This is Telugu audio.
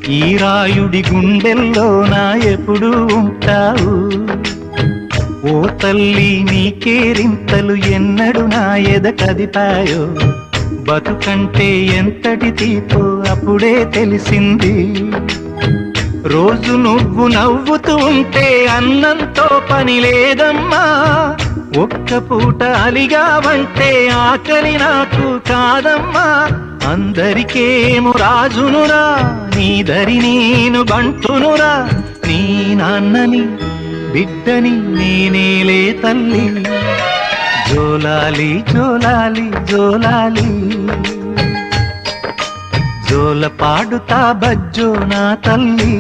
ఈ రాయుడి గుండెల్లో నా ఎప్పుడు ఉంటావు. ఓ తల్లి నీ కేరింతలు ఎన్నడు నా ఎద కదిపాయో. బతుకంటే ఎంతటి తీపో అప్పుడే తెలిసింది. రోజు నువ్వు నవ్వుతూ ఉంటే అన్నంతో పని లేదమ్మా. ఒక్క పూట అలిగావంటే ఆకలి నాకు కాదమ్మా. అందరికేమో రాజునురా, నీ దరి నేను బంటునురా. నీ నాన్నని బిడ్డని నేనేలే తల్లి. జోలాలి జోలాలి జోలాలి, జోల పాడుతా బజ్జో నా తల్లి.